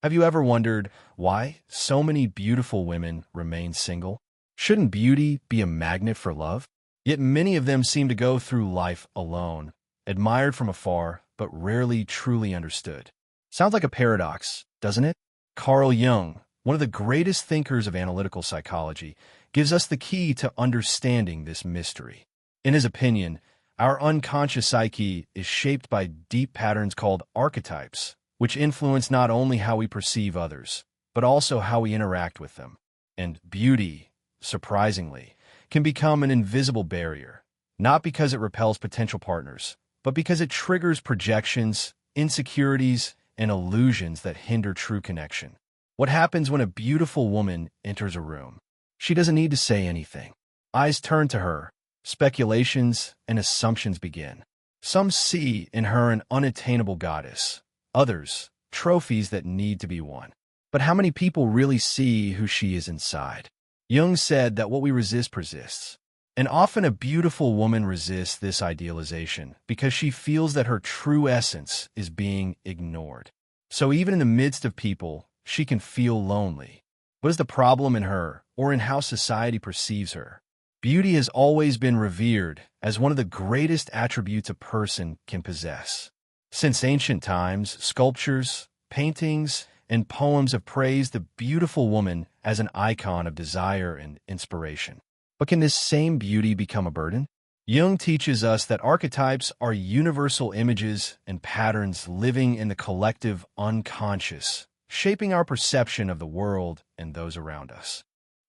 Have you ever wondered why so many beautiful women remain single? Shouldn't beauty be a magnet for love? Yet many of them seem to go through life alone, admired from afar, but rarely truly understood. Sounds like a paradox, doesn't it? Carl Jung, one of the greatest thinkers of analytical psychology, gives us the key to understanding this mystery. In his opinion, our unconscious psyche is shaped by deep patterns called archetypes, which influence not only how we perceive others, but also how we interact with them. And beauty, surprisingly, can become an invisible barrier, not because it repels potential partners, but because it triggers projections, insecurities, and illusions that hinder true connection. What happens when a beautiful woman enters a room? She doesn't need to say anything. Eyes turn to her, speculations and assumptions begin. Some see in her an unattainable goddess, others, trophies that need to be won. But how many people really see who she is inside? Jung said that what we resist persists. And often a beautiful woman resists this idealization because she feels that her true essence is being ignored. So even in the midst of people, she can feel lonely. What is the problem in her, or in how society perceives her? Beauty has always been revered as one of the greatest attributes a person can possess. Since ancient times, sculptures, paintings, and poems have praised the beautiful woman as an icon of desire and inspiration. But can this same beauty become a burden? Jung teaches us that archetypes are universal images and patterns living in the collective unconscious, shaping our perception of the world and those around us.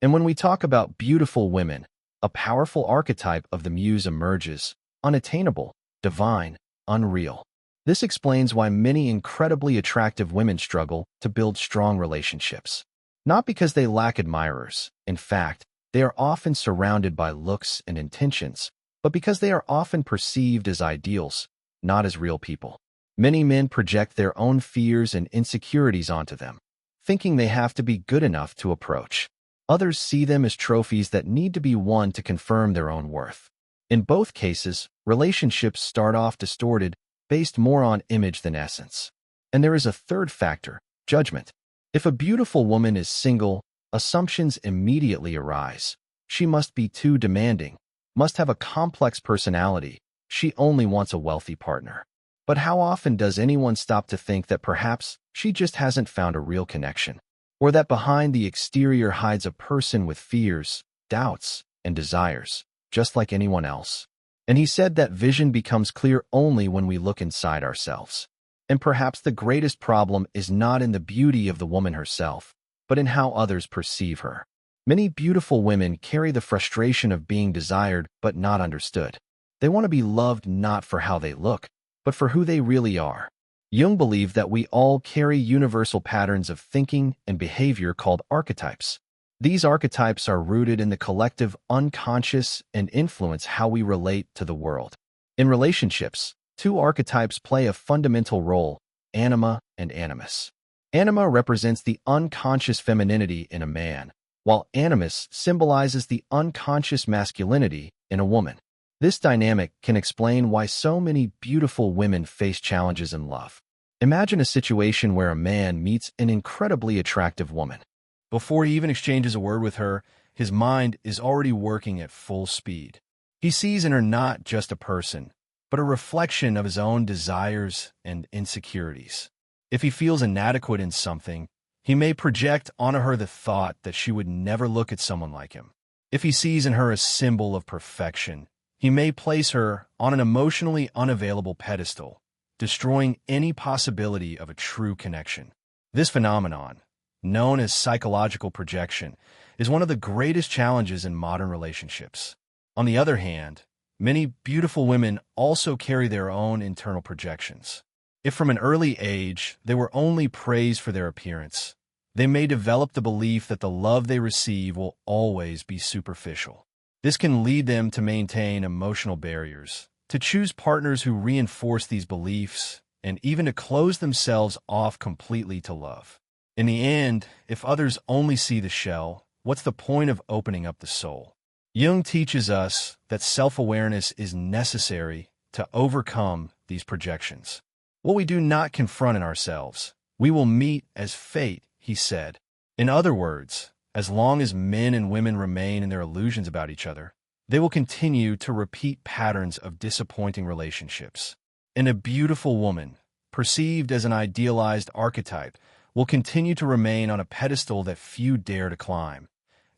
And when we talk about beautiful women, a powerful archetype of the muse emerges, unattainable, divine, unreal. This explains why many incredibly attractive women struggle to build strong relationships. Not because they lack admirers. In fact, they are often surrounded by looks and intentions, but because they are often perceived as ideals, not as real people. Many men project their own fears and insecurities onto them, thinking they have to be good enough to approach. Others see them as trophies that need to be won to confirm their own worth. In both cases, relationships start off distorted, based more on image than essence. And there is a third factor, judgment. If a beautiful woman is single, assumptions immediately arise. She must be too demanding, must have a complex personality. She only wants a wealthy partner. But how often does anyone stop to think that perhaps she just hasn't found a real connection? Or that behind the exterior hides a person with fears, doubts, and desires, just like anyone else? And he said that vision becomes clear only when we look inside ourselves. And perhaps the greatest problem is not in the beauty of the woman herself, but in how others perceive her. Many beautiful women carry the frustration of being desired but not understood. They want to be loved not for how they look, but for who they really are. Jung believed that we all carry universal patterns of thinking and behavior called archetypes. These archetypes are rooted in the collective unconscious and influence how we relate to the world. In relationships, two archetypes play a fundamental role, Anima and Animus. Anima represents the unconscious femininity in a man, while Animus symbolizes the unconscious masculinity in a woman. This dynamic can explain why so many beautiful women face challenges in love. Imagine a situation where a man meets an incredibly attractive woman. Before he even exchanges a word with her, his mind is already working at full speed. He sees in her not just a person, but a reflection of his own desires and insecurities. If he feels inadequate in something, he may project onto her the thought that she would never look at someone like him. If he sees in her a symbol of perfection, he may place her on an emotionally unavailable pedestal, destroying any possibility of a true connection. This phenomenon, known as psychological projection, is one of the greatest challenges in modern relationships. On the other hand, many beautiful women also carry their own internal projections. If from an early age they were only praised for their appearance, they may develop the belief that the love they receive will always be superficial. This can lead them to maintain emotional barriers, to choose partners who reinforce these beliefs, and even to close themselves off completely to love. In the end, if others only see the shell, what's the point of opening up the soul? Jung teaches us that self-awareness is necessary to overcome these projections. What we do not confront in ourselves We will meet as fate, he said. In other words, as long as men and women remain in their illusions about each other, they will continue to repeat patterns of disappointing relationships. And a beautiful woman, perceived as an idealized archetype, will continue to remain on a pedestal that few dare to climb.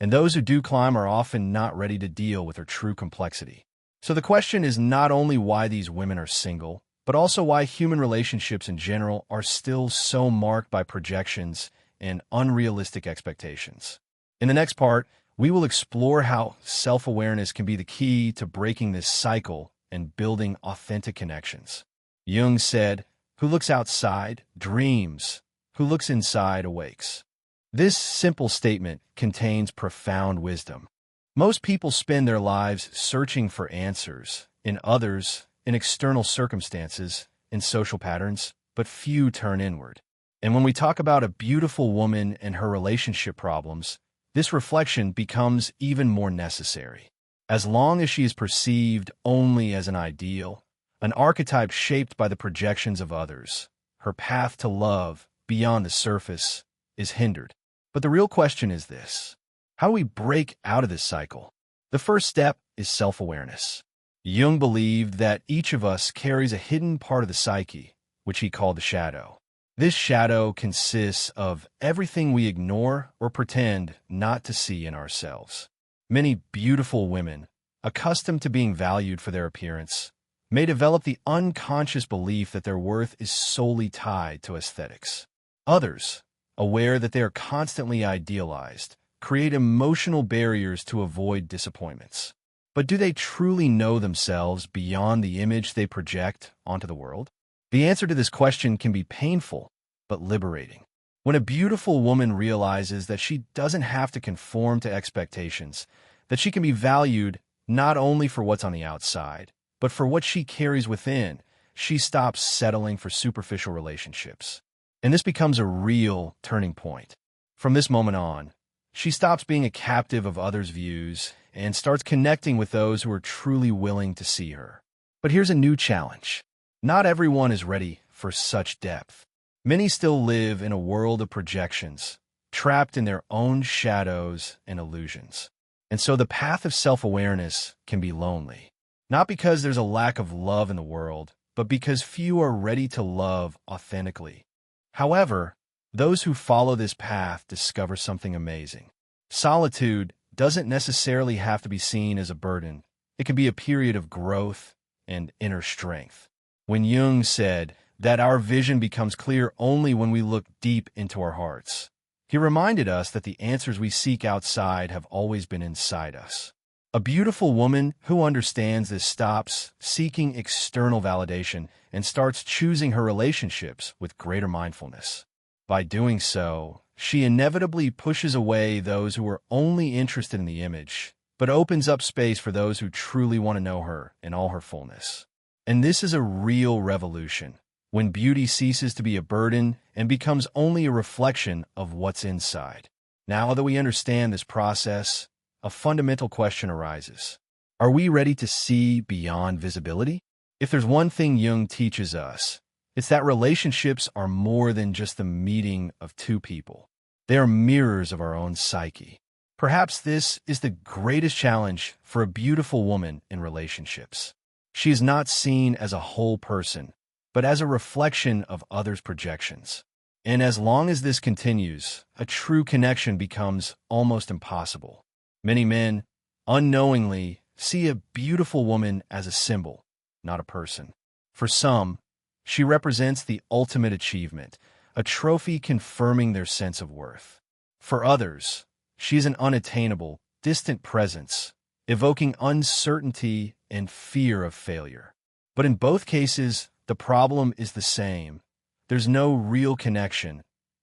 And those who do climb are often not ready to deal with her true complexity. So the question is not only why these women are single, but also why human relationships in general are still so marked by projections and unrealistic expectations. In the next part, we will explore how self-awareness can be the key to breaking this cycle and building authentic connections. Jung said, "Who looks outside dreams, who looks inside awakes." This simple statement contains profound wisdom. Most people spend their lives searching for answers, in others, in external circumstances, in social patterns, but few turn inward. And when we talk about a beautiful woman and her relationship problems, this reflection becomes even more necessary. As long as she is perceived only as an ideal, an archetype shaped by the projections of others, her path to love, beyond the surface, is hindered. But the real question is this: how do we break out of this cycle? The first step is self-awareness. Jung believed that each of us carries a hidden part of the psyche, which he called the shadow. This shadow consists of everything we ignore or pretend not to see in ourselves. Many beautiful women, accustomed to being valued for their appearance, may develop the unconscious belief that their worth is solely tied to aesthetics. Others, aware that they are constantly idealized, create emotional barriers to avoid disappointments. But do they truly know themselves beyond the image they project onto the world? The answer to this question can be painful, but liberating. When a beautiful woman realizes that she doesn't have to conform to expectations, that she can be valued not only for what's on the outside, but for what she carries within, she stops settling for superficial relationships. And this becomes a real turning point. From this moment on, she stops being a captive of others' views and starts connecting with those who are truly willing to see her. But here's a new challenge. Not everyone is ready for such depth. Many still live in a world of projections, trapped in their own shadows and illusions. And so the path of self-awareness can be lonely. Not because there's a lack of love in the world, but because few are ready to love authentically. However, those who follow this path discover something amazing. Solitude doesn't necessarily have to be seen as a burden. It can be a period of growth and inner strength. When Jung said that our vision becomes clear only when we look deep into our hearts, he reminded us that the answers we seek outside have always been inside us. A beautiful woman who understands this stops seeking external validation and starts choosing her relationships with greater mindfulness. By doing so, she inevitably pushes away those who are only interested in the image, but opens up space for those who truly want to know her in all her fullness. And this is a real revolution, when beauty ceases to be a burden and becomes only a reflection of what's inside. Now that we understand this process, a fundamental question arises. Are we ready to see beyond visibility? If there's one thing Jung teaches us, it's that relationships are more than just the meeting of two people. They are mirrors of our own psyche. Perhaps this is the greatest challenge for a beautiful woman in relationships. She is not seen as a whole person, but as a reflection of others' projections. And as long as this continues, a true connection becomes almost impossible. Many men, unknowingly, see a beautiful woman as a symbol, not a person. For some, she represents the ultimate achievement, a trophy confirming their sense of worth. For others, she is an unattainable, distant presence, evoking uncertainty and fear of failure. But in both cases, the problem is the same. There's no real connection,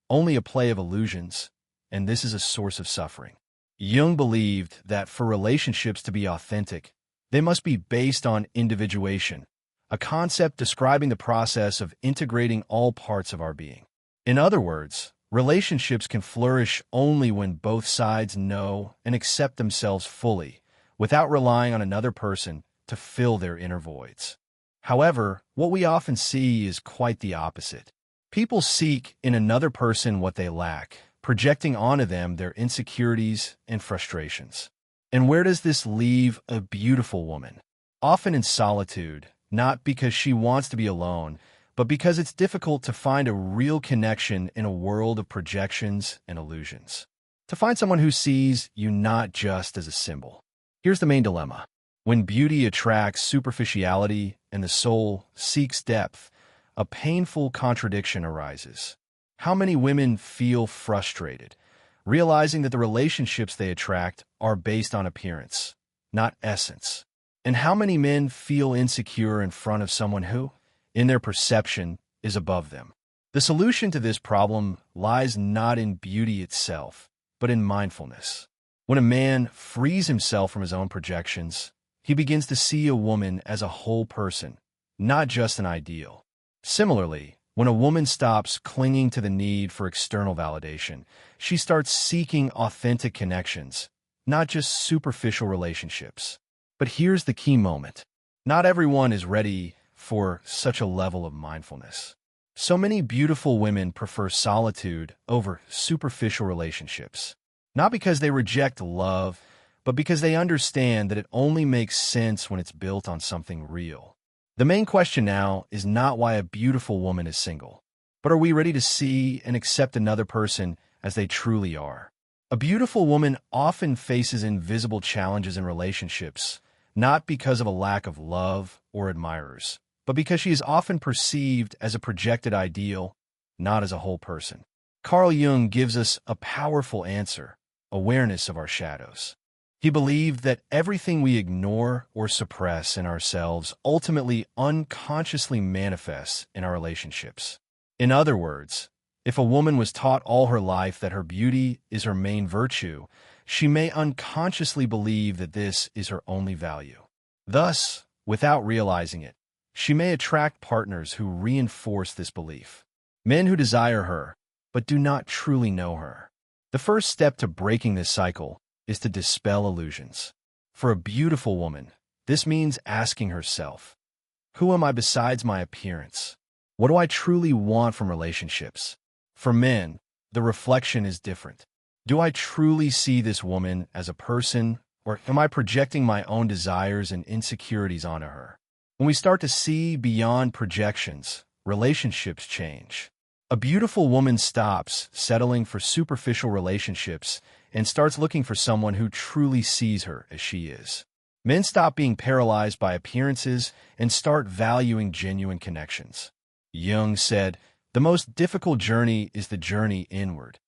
only a play of illusions, and this is a source of suffering. Jung believed that for relationships to be authentic, they must be based on individuation, a concept describing the process of integrating all parts of our being. In other words, relationships can flourish only when both sides know and accept themselves fully, without relying on another person to fill their inner voids. However, what we often see is quite the opposite. People seek in another person what they lack, projecting onto them their insecurities and frustrations. And where does this leave a beautiful woman? Often in solitude, not because she wants to be alone, but because it's difficult to find a real connection in a world of projections and illusions. To find someone who sees you not just as a symbol. Here's the main dilemma. When beauty attracts superficiality and the soul seeks depth, a painful contradiction arises. How many women feel frustrated, realizing that the relationships they attract are based on appearance, not essence? And how many men feel insecure in front of someone who, in their perception, is above them? The solution to this problem lies not in beauty itself, but in mindfulness. When a man frees himself from his own projections, he begins to see a woman as a whole person, not just an ideal. Similarly, when a woman stops clinging to the need for external validation, she starts seeking authentic connections, not just superficial relationships. But here's the key moment. Not everyone is ready for such a level of mindfulness. So many beautiful women prefer solitude over superficial relationships. Not because they reject love, but because they understand that it only makes sense when it's built on something real. The main question now is not why a beautiful woman is single, but are we ready to see and accept another person as they truly are? A beautiful woman often faces invisible challenges in relationships, not because of a lack of love or admirers, but because she is often perceived as a projected ideal, not as a whole person. Carl Jung gives us a powerful answer: awareness of our shadows. He believed that everything we ignore or suppress in ourselves ultimately unconsciously manifests in our relationships. In other words, if a woman was taught all her life that her beauty is her main virtue, she may unconsciously believe that this is her only value. Thus, without realizing it, she may attract partners who reinforce this belief. Men who desire her, but do not truly know her. The first step to breaking this cycle is to dispel illusions. For a beautiful woman, this means asking herself, who am I besides my appearance? What do I truly want from relationships? For men, the reflection is different. Do I truly see this woman as a person, or am I projecting my own desires and insecurities onto her? When we start to see beyond projections, relationships change. A beautiful woman stops settling for superficial relationships and starts looking for someone who truly sees her as she is. Men stop being paralyzed by appearances and start valuing genuine connections. Jung said, "The most difficult journey is the journey inward."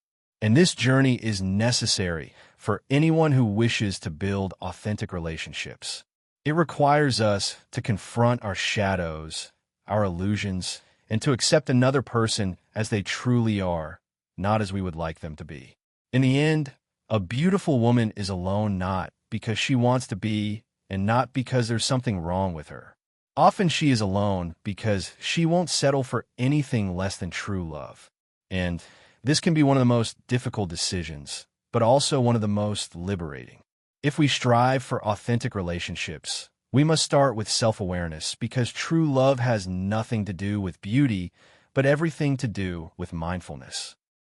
And this journey is necessary for anyone who wishes to build authentic relationships. It requires us to confront our shadows, our illusions, and to accept another person as they truly are, not as we would like them to be. In the end, a beautiful woman is alone not because she wants to be and not because there's something wrong with her. Often she is alone because she won't settle for anything less than true love. And this can be one of the most difficult decisions, but also one of the most liberating. If we strive for authentic relationships, we must start with self-awareness because true love has nothing to do with beauty, but everything to do with mindfulness.